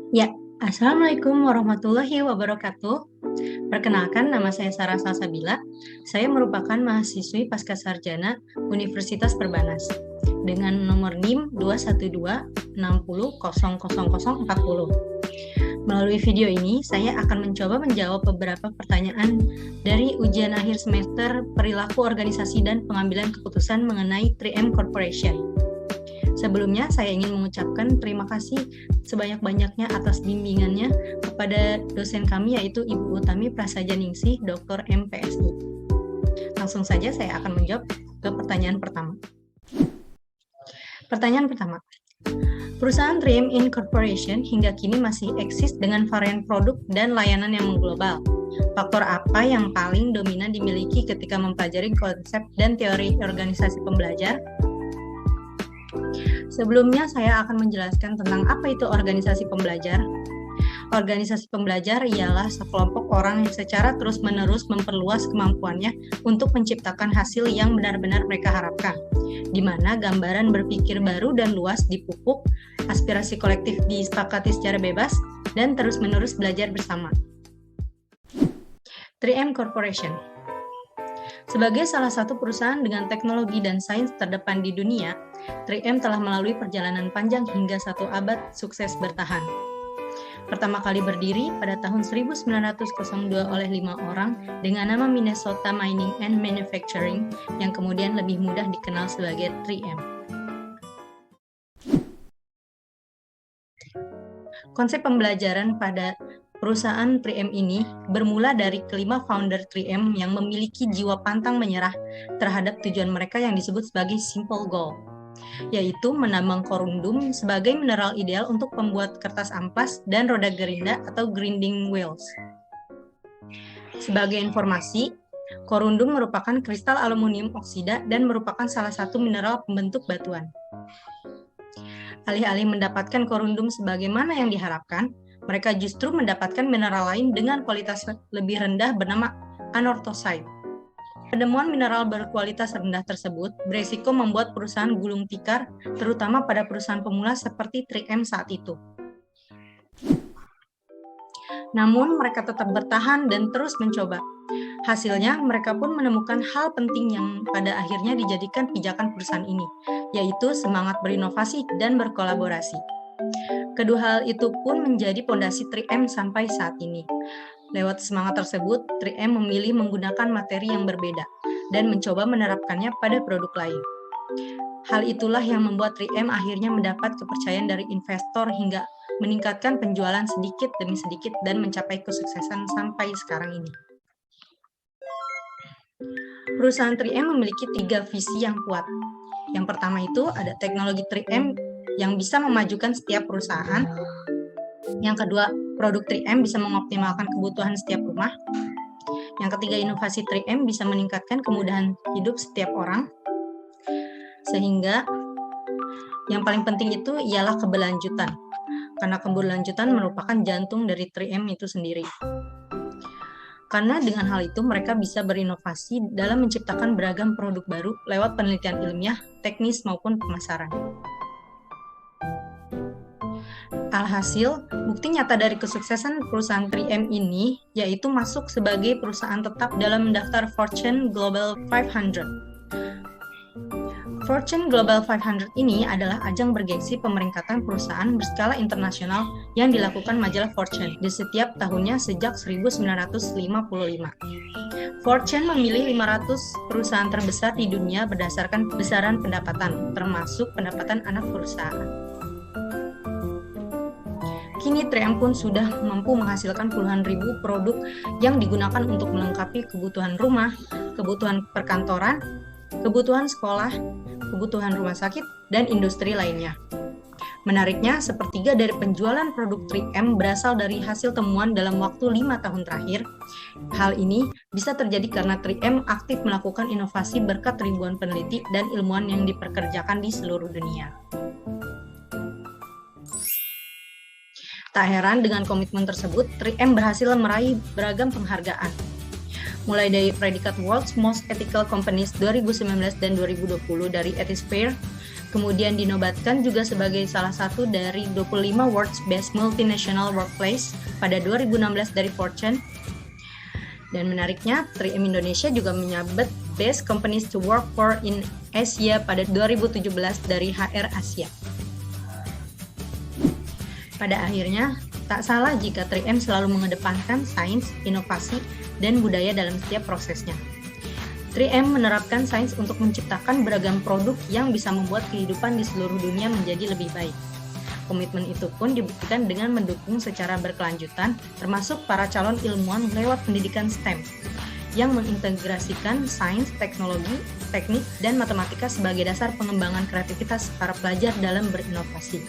Ya, Assalamualaikum warahmatullahi wabarakatuh. Perkenalkan, nama saya Sarah Salsabila. Saya merupakan mahasiswi Pascasarjana Universitas Perbanas dengan nomor NIM 212600040. Melalui video ini, saya akan mencoba menjawab beberapa pertanyaan dari ujian akhir semester perilaku organisasi dan pengambilan keputusan mengenai 3M Corporation. Sebelumnya, saya ingin mengucapkan terima kasih sebanyak-banyaknya atas bimbingannya kepada dosen kami, yaitu Ibu Utami Prasajaningsih, Dr. MPSI. Langsung saja saya akan menjawab ke pertanyaan pertama. Pertanyaan pertama, perusahaan 3M Incorporation hingga kini masih eksis dengan varian produk dan layanan yang mengglobal. Faktor apa yang paling dominan dimiliki ketika mempelajari konsep dan teori organisasi pembelajar? Sebelumnya, saya akan menjelaskan tentang apa itu organisasi pembelajar. Organisasi pembelajar ialah sekelompok orang yang secara terus-menerus memperluas kemampuannya untuk menciptakan hasil yang benar-benar mereka harapkan, di mana gambaran berpikir baru dan luas dipupuk, aspirasi kolektif disepakati secara bebas, dan terus-menerus belajar bersama. 3M Corporation sebagai salah satu perusahaan dengan teknologi dan sains terdepan di dunia, 3M telah melalui perjalanan panjang hingga 1 abad sukses bertahan. Pertama kali berdiri pada tahun 1902 oleh 5 orang dengan nama Minnesota Mining and Manufacturing yang kemudian lebih mudah dikenal sebagai 3M. Konsep pembelajaran pada perusahaan 3M ini bermula dari kelima founder 3M yang memiliki jiwa pantang menyerah terhadap tujuan mereka yang disebut sebagai simple goal, yaitu menambang korundum sebagai mineral ideal untuk pembuat kertas amplas dan roda gerinda atau grinding wheels. Sebagai informasi, korundum merupakan kristal aluminium oksida dan merupakan salah satu mineral pembentuk batuan. Alih-alih mendapatkan korundum sebagaimana yang diharapkan, mereka justru mendapatkan mineral lain dengan kualitas lebih rendah bernama anorthosite. Penemuan mineral berkualitas rendah tersebut beresiko membuat perusahaan gulung tikar, terutama pada perusahaan pemula seperti 3M saat itu. Namun, mereka tetap bertahan dan terus mencoba. Hasilnya, mereka pun menemukan hal penting yang pada akhirnya dijadikan pijakan perusahaan ini, yaitu semangat berinovasi dan berkolaborasi. Kedua hal itu pun menjadi pondasi 3M sampai saat ini. Lewat semangat tersebut, 3M memilih menggunakan materi yang berbeda dan mencoba menerapkannya pada produk lain. Hal itulah yang membuat 3M akhirnya mendapat kepercayaan dari investor hingga meningkatkan penjualan sedikit demi sedikit dan mencapai kesuksesan sampai sekarang ini. Perusahaan 3M memiliki 3 visi yang kuat. Yang pertama itu ada teknologi 3M yang bisa memajukan setiap perusahaan. Yang kedua, produk 3M bisa mengoptimalkan kebutuhan setiap rumah. Yang ketiga, inovasi 3M bisa meningkatkan kemudahan hidup setiap orang. Sehingga yang paling penting itu ialah keberlanjutan. Karena keberlanjutan merupakan jantung dari 3M itu sendiri. Karena dengan hal itu mereka bisa berinovasi dalam menciptakan beragam produk baru lewat penelitian ilmiah, teknis maupun pemasaran. Alhasil, bukti nyata dari kesuksesan perusahaan 3M ini yaitu masuk sebagai perusahaan tetap dalam daftar Fortune Global 500. Fortune Global 500 ini adalah ajang bergengsi pemeringkatan perusahaan berskala internasional yang dilakukan majalah Fortune di setiap tahunnya sejak 1955. Fortune memilih 500 perusahaan terbesar di dunia berdasarkan besaran pendapatan, termasuk pendapatan anak perusahaan. Kini 3M pun sudah mampu menghasilkan puluhan ribu produk yang digunakan untuk melengkapi kebutuhan rumah, kebutuhan perkantoran, kebutuhan sekolah, kebutuhan rumah sakit, dan industri lainnya. Menariknya, sepertiga dari penjualan produk 3M berasal dari hasil temuan dalam waktu 5 tahun terakhir. Hal ini bisa terjadi karena 3M aktif melakukan inovasi berkat ribuan peneliti dan ilmuwan yang dipekerjakan di seluruh dunia. Tak heran dengan komitmen tersebut, 3M berhasil meraih beragam penghargaan. Mulai dari predikat World's Most Ethical Companies 2019 dan 2020 dari Ethisphere, Kemudian dinobatkan juga sebagai salah satu dari 25 World's Best Multinational Workplace pada 2016 dari Fortune. Dan menariknya, 3M Indonesia juga menyabet Best Companies to Work For in Asia pada 2017 dari HR Asia. Pada akhirnya, tak salah jika 3M selalu mengedepankan sains, inovasi, dan budaya dalam setiap prosesnya. 3M menerapkan sains untuk menciptakan beragam produk yang bisa membuat kehidupan di seluruh dunia menjadi lebih baik. Komitmen itu pun dibuktikan dengan mendukung secara berkelanjutan, termasuk para calon ilmuwan lewat pendidikan STEM, yang mengintegrasikan sains, teknologi, teknik, dan matematika sebagai dasar pengembangan kreativitas para pelajar dalam berinovasi.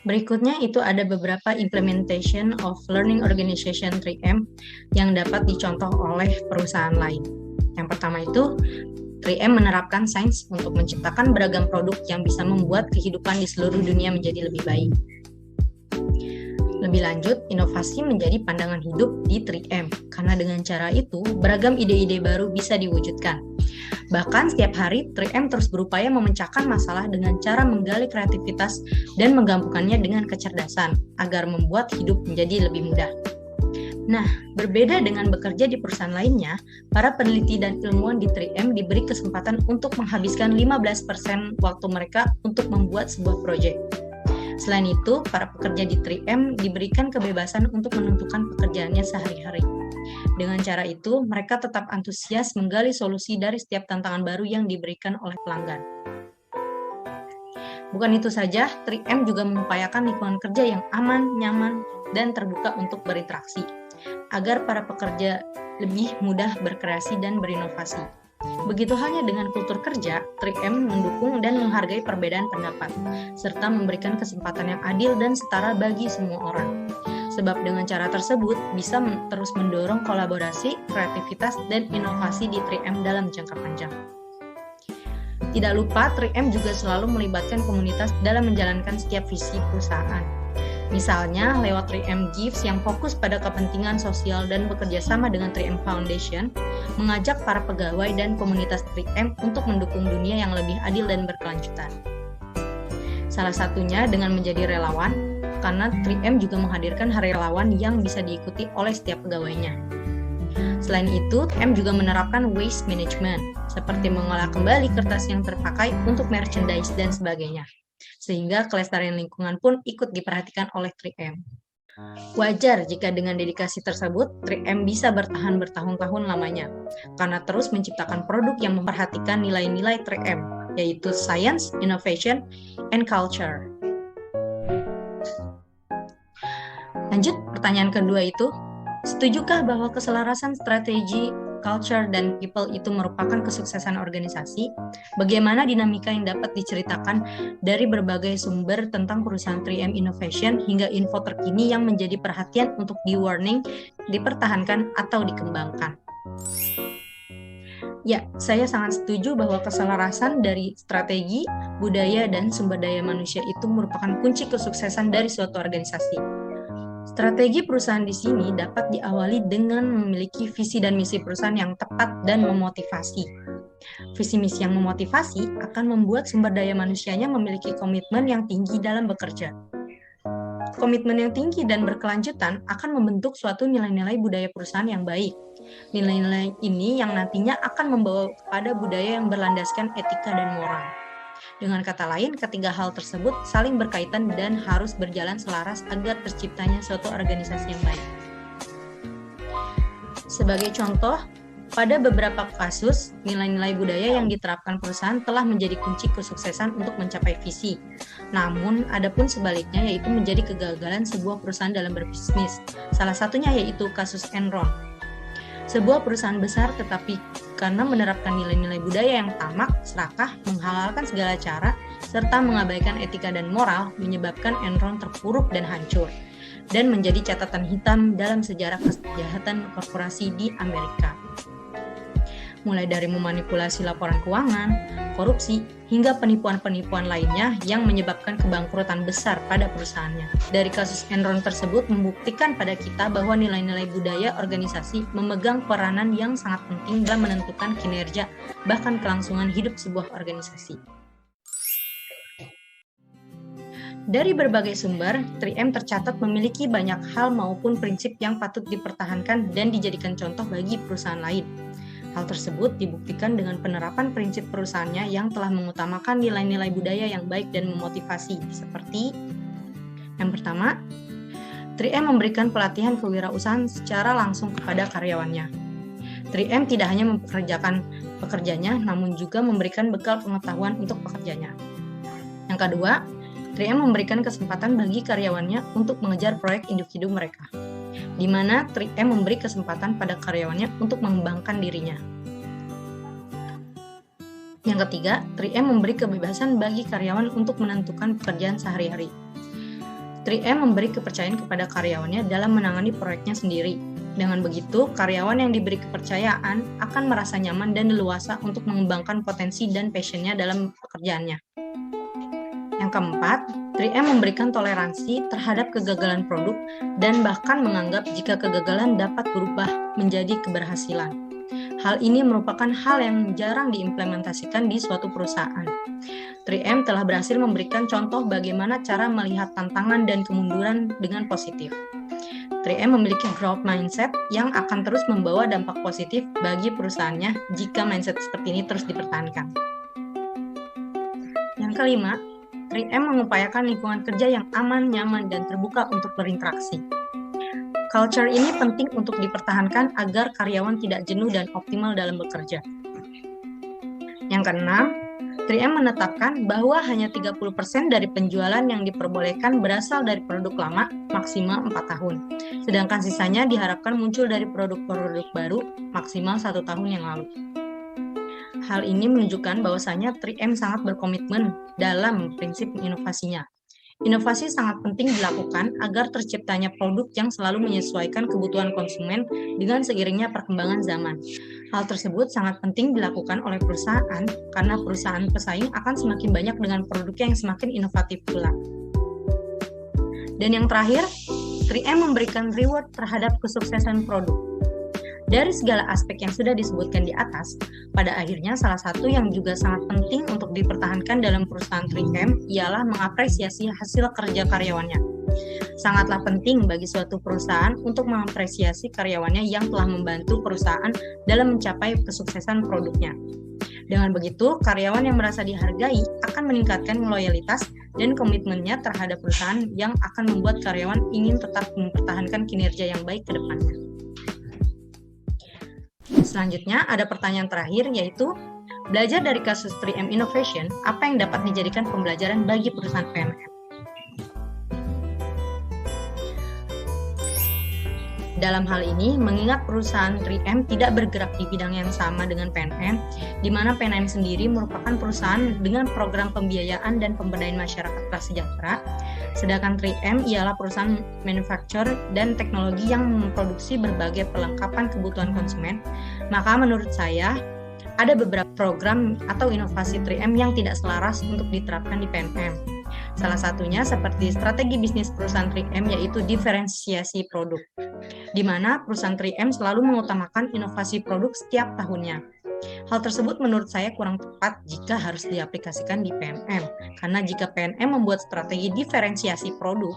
Berikutnya itu ada beberapa implementation of learning organization 3M yang dapat dicontoh oleh perusahaan lain. Yang pertama itu, 3M menerapkan sains untuk menciptakan beragam produk yang bisa membuat kehidupan di seluruh dunia menjadi lebih baik. Lebih lanjut, inovasi menjadi pandangan hidup di 3M, karena dengan cara itu, beragam ide-ide baru bisa diwujudkan. Bahkan setiap hari, 3M terus berupaya memecahkan masalah dengan cara menggali kreativitas dan menggabungkannya dengan kecerdasan, agar membuat hidup menjadi lebih mudah. Nah, berbeda dengan bekerja di perusahaan lainnya, para peneliti dan ilmuwan di 3M diberi kesempatan untuk menghabiskan 15% waktu mereka untuk membuat sebuah proyek. Selain itu, para pekerja di 3M diberikan kebebasan untuk menentukan pekerjaannya sehari-hari. Dengan cara itu, mereka tetap antusias menggali solusi dari setiap tantangan baru yang diberikan oleh pelanggan. Bukan itu saja, 3M juga mengupayakan lingkungan kerja yang aman, nyaman, dan terbuka untuk berinteraksi, agar para pekerja lebih mudah berkreasi dan berinovasi. Begitu halnya dengan kultur kerja, 3M mendukung dan menghargai perbedaan pendapat, serta memberikan kesempatan yang adil dan setara bagi semua orang. Sebab dengan cara tersebut bisa terus mendorong kolaborasi, kreativitas, dan inovasi di 3M dalam jangka panjang. Tidak lupa, 3M juga selalu melibatkan komunitas dalam menjalankan setiap visi perusahaan. Misalnya, lewat 3M Gives yang fokus pada kepentingan sosial dan bekerja sama dengan 3M Foundation, mengajak para pegawai dan komunitas 3M untuk mendukung dunia yang lebih adil dan berkelanjutan. Salah satunya dengan menjadi relawan, karena 3M juga menghadirkan hari relawan yang bisa diikuti oleh setiap pegawainya. Selain itu, 3M juga menerapkan waste management, seperti mengolah kembali kertas yang terpakai untuk merchandise dan sebagainya. Sehingga kelestarian lingkungan pun ikut diperhatikan oleh 3M. Wajar jika dengan dedikasi tersebut, 3M bisa bertahan bertahun-tahun lamanya, karena terus menciptakan produk yang memperhatikan nilai-nilai 3M, yaitu science, innovation, and culture. Lanjut, pertanyaan kedua itu, setujukah bahwa keselarasan strategi, culture, dan people itu merupakan kesuksesan organisasi? Bagaimana dinamika yang dapat diceritakan dari berbagai sumber tentang perusahaan 3M Innovation hingga info terkini yang menjadi perhatian untuk di-warning, dipertahankan, atau dikembangkan? Ya, saya sangat setuju bahwa keselarasan dari strategi, budaya, dan sumber daya manusia itu merupakan kunci kesuksesan dari suatu organisasi. Strategi perusahaan di sini dapat diawali dengan memiliki visi dan misi perusahaan yang tepat dan memotivasi. Visi misi yang memotivasi akan membuat sumber daya manusianya memiliki komitmen yang tinggi dalam bekerja. Komitmen yang tinggi dan berkelanjutan akan membentuk suatu nilai-nilai budaya perusahaan yang baik. Nilai-nilai ini yang nantinya akan membawa kepada budaya yang berlandaskan etika dan moral. Dengan kata lain, ketiga hal tersebut saling berkaitan dan harus berjalan selaras agar terciptanya suatu organisasi yang baik. Sebagai contoh, pada beberapa kasus, nilai-nilai budaya yang diterapkan perusahaan telah menjadi kunci kesuksesan untuk mencapai visi. Namun, ada pun sebaliknya, yaitu menjadi kegagalan sebuah perusahaan dalam berbisnis. Salah satunya yaitu kasus Enron. Sebuah perusahaan besar tetapi karena menerapkan nilai-nilai budaya yang tamak, serakah, menghalalkan segala cara, serta mengabaikan etika dan moral, menyebabkan Enron terpuruk dan hancur, dan menjadi catatan hitam dalam sejarah kejahatan korporasi di Amerika. mulai dari memanipulasi laporan keuangan, korupsi, hingga penipuan-penipuan lainnya yang menyebabkan kebangkrutan besar pada perusahaannya. Dari kasus Enron tersebut membuktikan pada kita bahwa nilai-nilai budaya organisasi memegang peranan yang sangat penting dalam menentukan kinerja bahkan kelangsungan hidup sebuah organisasi. Dari berbagai sumber, 3M tercatat memiliki banyak hal maupun prinsip yang patut dipertahankan dan dijadikan contoh bagi perusahaan lain. Hal tersebut dibuktikan dengan penerapan prinsip perusahaannya yang telah mengutamakan nilai-nilai budaya yang baik dan memotivasi, seperti yang pertama, 3M memberikan pelatihan kewirausahaan secara langsung kepada karyawannya. 3M tidak hanya mempekerjakan pekerjanya, namun juga memberikan bekal pengetahuan untuk pekerjanya. Yang kedua, 3M memberikan kesempatan bagi karyawannya untuk mengejar proyek individu mereka, di mana 3M memberi kesempatan pada karyawannya untuk mengembangkan dirinya. Yang ketiga, 3M memberi kebebasan bagi karyawan untuk menentukan pekerjaan sehari-hari. 3M memberi kepercayaan kepada karyawannya dalam menangani proyeknya sendiri. Dengan begitu, karyawan yang diberi kepercayaan akan merasa nyaman dan leluasa untuk mengembangkan potensi dan passion-nya dalam pekerjaannya. Yang keempat, 3M memberikan toleransi terhadap kegagalan produk dan bahkan menganggap jika kegagalan dapat berubah menjadi keberhasilan. Hal ini merupakan hal yang jarang diimplementasikan di suatu perusahaan. 3M telah berhasil memberikan contoh bagaimana cara melihat tantangan dan kemunduran dengan positif. 3M memiliki growth mindset yang akan terus membawa dampak positif bagi perusahaannya jika mindset seperti ini terus dipertahankan. Yang kelima, 3M mengupayakan lingkungan kerja yang aman, nyaman, dan terbuka untuk berinteraksi. Culture ini penting untuk dipertahankan agar karyawan tidak jenuh dan optimal dalam bekerja. Yang keenam, 3M menetapkan bahwa hanya 30% dari penjualan yang diperbolehkan berasal dari produk lama maksimal 4 tahun. Sedangkan sisanya diharapkan muncul dari produk-produk baru maksimal 1 tahun yang lalu. Hal ini menunjukkan bahwasanya 3M sangat berkomitmen dalam prinsip inovasinya. Inovasi sangat penting dilakukan agar terciptanya produk yang selalu menyesuaikan kebutuhan konsumen dengan seiringnya perkembangan zaman. Hal tersebut sangat penting dilakukan oleh perusahaan karena perusahaan pesaing akan semakin banyak dengan produknya yang semakin inovatif pula. Dan yang terakhir, 3M memberikan reward terhadap kesuksesan produk. Dari segala aspek yang sudah disebutkan di atas, pada akhirnya salah satu yang juga sangat penting untuk dipertahankan dalam perusahaan 3M ialah mengapresiasi hasil kerja karyawannya. Sangatlah penting bagi suatu perusahaan untuk mengapresiasi karyawannya yang telah membantu perusahaan dalam mencapai kesuksesan produknya. Dengan begitu, karyawan yang merasa dihargai akan meningkatkan loyalitas dan komitmennya terhadap perusahaan yang akan membuat karyawan ingin tetap mempertahankan kinerja yang baik ke depannya. Selanjutnya ada pertanyaan terakhir, yaitu belajar dari kasus 3M Innovation, apa yang dapat dijadikan pembelajaran bagi perusahaan PNM? Dalam hal ini, mengingat perusahaan 3M tidak bergerak di bidang yang sama dengan PNM, di mana PNM sendiri merupakan perusahaan dengan program pembiayaan dan pemberdayaan masyarakat prasejahtera, sedangkan 3M ialah perusahaan manufaktur dan teknologi yang memproduksi berbagai perlengkapan kebutuhan konsumen, maka menurut saya, ada beberapa program atau inovasi 3M yang tidak selaras untuk diterapkan di PNM. Salah satunya seperti strategi bisnis perusahaan 3M, yaitu diferensiasi produk, di mana perusahaan 3M selalu mengutamakan inovasi produk setiap tahunnya. Hal tersebut menurut saya kurang tepat jika harus diaplikasikan di PNM, karena jika PNM membuat strategi diferensiasi produk,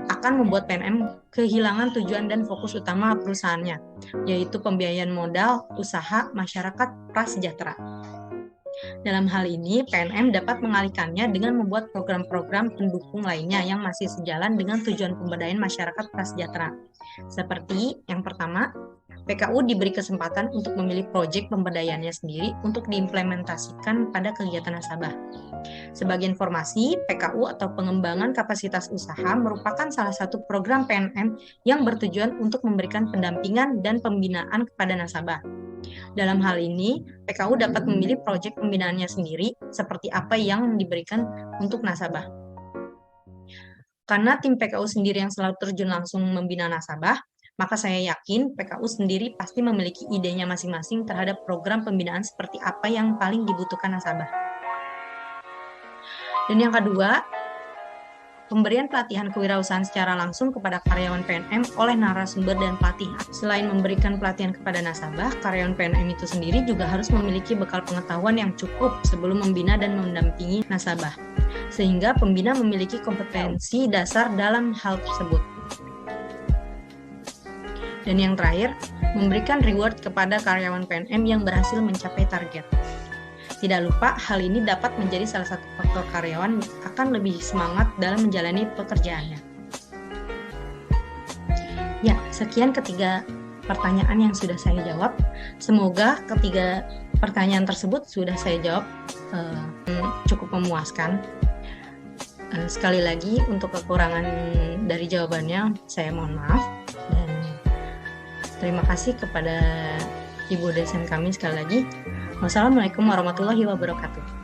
akan membuat PNM kehilangan tujuan dan fokus utama perusahaannya, yaitu pembiayaan modal, usaha, masyarakat prasejahtera. Dalam hal ini, PNM dapat mengalihkannya dengan membuat program-program pendukung lainnya yang masih sejalan dengan tujuan pemberdayaan masyarakat prasejahtera. Seperti yang pertama, PKU diberi kesempatan untuk memilih proyek pemberdayaannya sendiri untuk diimplementasikan pada kegiatan nasabah. Sebagai informasi, PKU atau pengembangan kapasitas usaha merupakan salah satu program PNM yang bertujuan untuk memberikan pendampingan dan pembinaan kepada nasabah. Dalam hal ini, PKU dapat memilih proyek pembinaannya sendiri seperti apa yang diberikan untuk nasabah. Karena tim PKU sendiri yang selalu terjun langsung membina nasabah, Maka saya yakin PKU sendiri pasti memiliki idenya masing-masing terhadap program pembinaan seperti apa yang paling dibutuhkan nasabah. Dan yang kedua, pemberian pelatihan kewirausahaan secara langsung kepada karyawan PNM oleh narasumber dan pelatih. Selain memberikan pelatihan kepada nasabah, karyawan PNM itu sendiri juga harus memiliki bekal pengetahuan yang cukup sebelum membina dan mendampingi nasabah, sehingga pembina memiliki kompetensi dasar dalam hal tersebut. Dan yang terakhir, memberikan reward kepada karyawan PNM yang berhasil mencapai target. Tidak lupa, hal ini dapat menjadi salah satu faktor karyawan akan lebih semangat dalam menjalani pekerjaannya. Ya, sekian ketiga pertanyaan yang sudah saya jawab. Semoga ketiga pertanyaan tersebut sudah saya jawab cukup memuaskan. Sekali lagi, untuk kekurangan dari jawabannya, saya mohon maaf. Dan terima kasih kepada Ibu dosen kami sekali lagi. Wassalamualaikum warahmatullahi wabarakatuh.